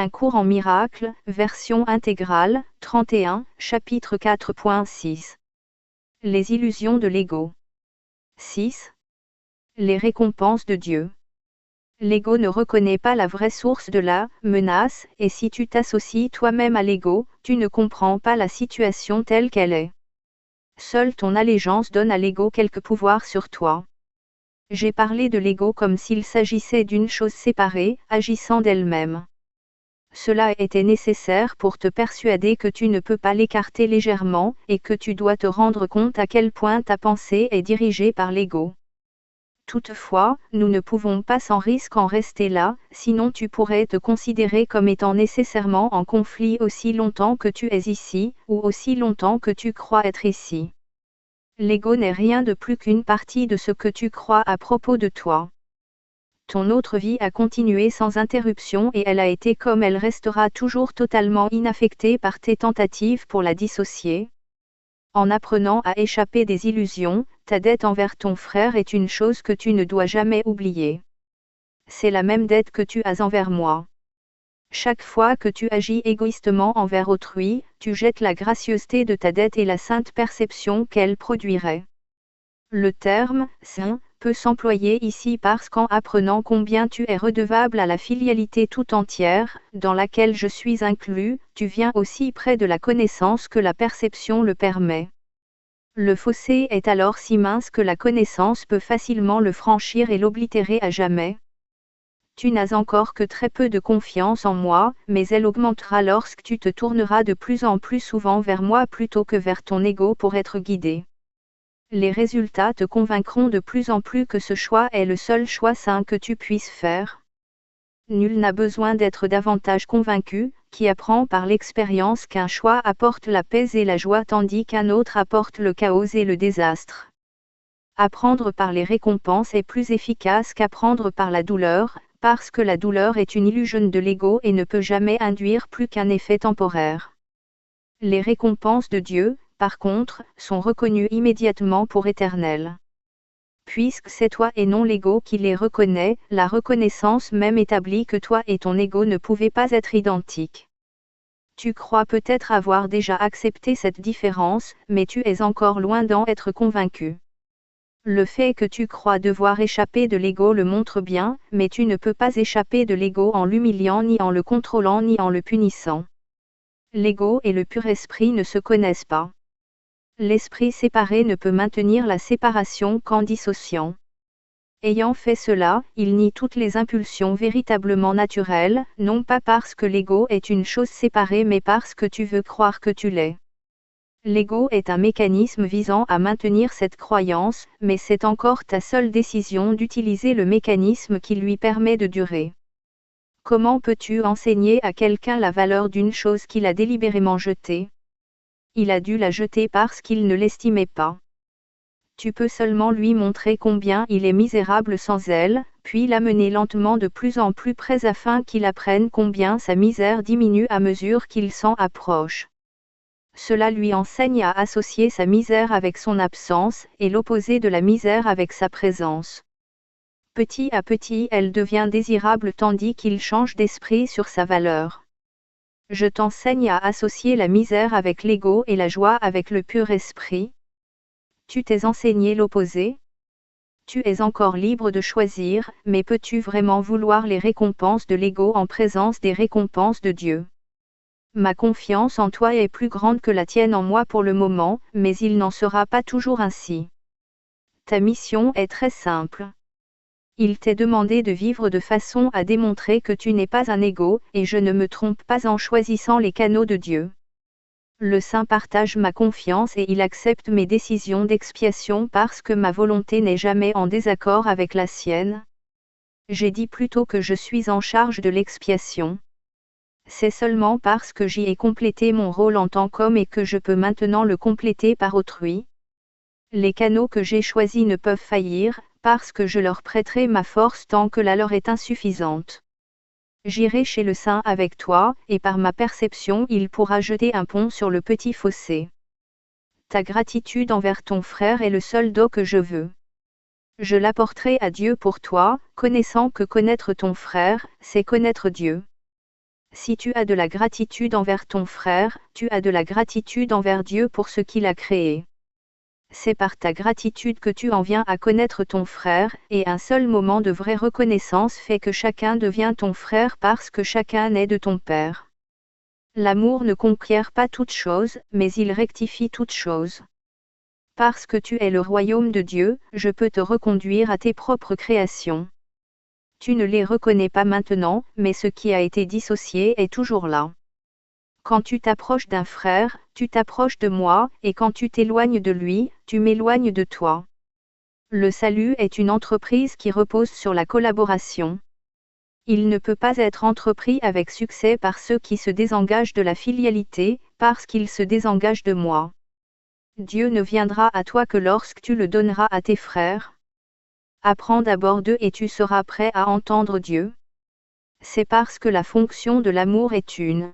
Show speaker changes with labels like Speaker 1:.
Speaker 1: Un cours en miracle, version intégrale, 31, chapitre 4.6. Les illusions de l'ego. 6. Les récompenses de Dieu. L'ego ne reconnaît pas la vraie source de la menace, et si tu t'associes toi-même à l'ego, tu ne comprends pas la situation telle qu'elle est. Seule ton allégeance donne à l'ego quelque pouvoir sur toi. J'ai parlé de l'ego comme s'il s'agissait d'une chose séparée, agissant d'elle-même. Cela était nécessaire pour te persuader que tu ne peux pas l'écarter légèrement, et que tu dois te rendre compte à quel point ta pensée est dirigée par l'ego. Toutefois, nous ne pouvons pas sans risque en rester là, sinon tu pourrais te considérer comme étant nécessairement en conflit aussi longtemps que tu es ici, ou aussi longtemps que tu crois être ici. L'ego n'est rien de plus qu'une partie de ce que tu crois à propos de toi. Ton autre vie a continué sans interruption et elle a été comme elle restera toujours totalement inaffectée par tes tentatives pour la dissocier. En apprenant à échapper des illusions, ta dette envers ton frère est une chose que tu ne dois jamais oublier. C'est la même dette que tu as envers moi. Chaque fois que tu agis égoïstement envers autrui, tu jettes la gracieuseté de ta dette et la sainte perception qu'elle produirait. Le terme « saint » peut s'employer ici parce qu'en apprenant combien tu es redevable à la filialité tout entière, dans laquelle je suis inclus, tu viens aussi près de la connaissance que la perception le permet. Le fossé est alors si mince que la connaissance peut facilement le franchir et l'oblitérer à jamais. Tu n'as encore que très peu de confiance en moi, mais elle augmentera lorsque tu te tourneras de plus en plus souvent vers moi plutôt que vers ton ego pour être guidé. Les résultats te convaincront de plus en plus que ce choix est le seul choix sain que tu puisses faire. Nul n'a besoin d'être davantage convaincu, qui apprend par l'expérience qu'un choix apporte la paix et la joie tandis qu'un autre apporte le chaos et le désastre. Apprendre par les récompenses est plus efficace qu'apprendre par la douleur, parce que la douleur est une illusion de l'ego et ne peut jamais induire plus qu'un effet temporaire. Les récompenses de Dieu, par contre, sont reconnues immédiatement pour éternelles. Puisque c'est toi et non l'ego qui les reconnaît, la reconnaissance même établit que toi et ton ego ne pouvaient pas être identiques. Tu crois peut-être avoir déjà accepté cette différence, mais tu es encore loin d'en être convaincu. Le fait que tu crois devoir échapper de l'ego le montre bien, mais tu ne peux pas échapper de l'ego en l'humiliant ni en le contrôlant ni en le punissant. L'ego et le pur esprit ne se connaissent pas. L'esprit séparé ne peut maintenir la séparation qu'en dissociant. Ayant fait cela, il nie toutes les impulsions véritablement naturelles, non pas parce que l'ego est une chose séparée mais parce que tu veux croire que tu l'es. L'ego est un mécanisme visant à maintenir cette croyance, mais c'est encore ta seule décision d'utiliser le mécanisme qui lui permet de durer. Comment peux-tu enseigner à quelqu'un la valeur d'une chose qu'il a délibérément jetée ? Il a dû la jeter parce qu'il ne l'estimait pas. Tu peux seulement lui montrer combien il est misérable sans elle, puis l'amener lentement de plus en plus près afin qu'il apprenne combien sa misère diminue à mesure qu'il s'en approche. Cela lui enseigne à associer sa misère avec son absence, et l'opposé de la misère avec sa présence. Petit à petit elle devient désirable tandis qu'il change d'esprit sur sa valeur. Je t'enseigne à associer la misère avec l'ego et la joie avec le pur esprit. Tu t'es enseigné l'opposé ? Tu es encore libre de choisir, mais peux-tu vraiment vouloir les récompenses de l'ego en présence des récompenses de Dieu ? Ma confiance en toi est plus grande que la tienne en moi pour le moment, mais il n'en sera pas toujours ainsi. Ta mission est très simple. Il t'est demandé de vivre de façon à démontrer que tu n'es pas un ego, et je ne me trompe pas en choisissant les canaux de Dieu. Le Saint partage ma confiance et il accepte mes décisions d'expiation parce que ma volonté n'est jamais en désaccord avec la sienne. J'ai dit plutôt que je suis en charge de l'expiation. C'est seulement parce que j'y ai complété mon rôle en tant qu'homme et que je peux maintenant le compléter par autrui. Les canaux que j'ai choisis ne peuvent faillir, parce que je leur prêterai ma force tant que la leur est insuffisante. J'irai chez le Saint avec toi, et par ma perception il pourra jeter un pont sur le petit fossé. Ta gratitude envers ton frère est le seul don que je veux. Je l'apporterai à Dieu pour toi, connaissant que connaître ton frère, c'est connaître Dieu. Si tu as de la gratitude envers ton frère, tu as de la gratitude envers Dieu pour ce qu'il a créé. C'est par ta gratitude que tu en viens à connaître ton frère, et un seul moment de vraie reconnaissance fait que chacun devient ton frère parce que chacun naît de ton Père. L'amour ne conquiert pas toute chose, mais il rectifie toute chose. Parce que tu es le royaume de Dieu, je peux te reconduire à tes propres créations. Tu ne les reconnais pas maintenant, mais ce qui a été dissocié est toujours là. Quand tu t'approches d'un frère, tu t'approches de moi, et quand tu t'éloignes de lui, tu m'éloignes de toi. Le salut est une entreprise qui repose sur la collaboration. Il ne peut pas être entrepris avec succès par ceux qui se désengagent de la filialité, parce qu'ils se désengagent de moi. Dieu ne viendra à toi que lorsque tu le donneras à tes frères. Apprends d'abord d'eux et tu seras prêt à entendre Dieu. C'est parce que la fonction de l'amour est une.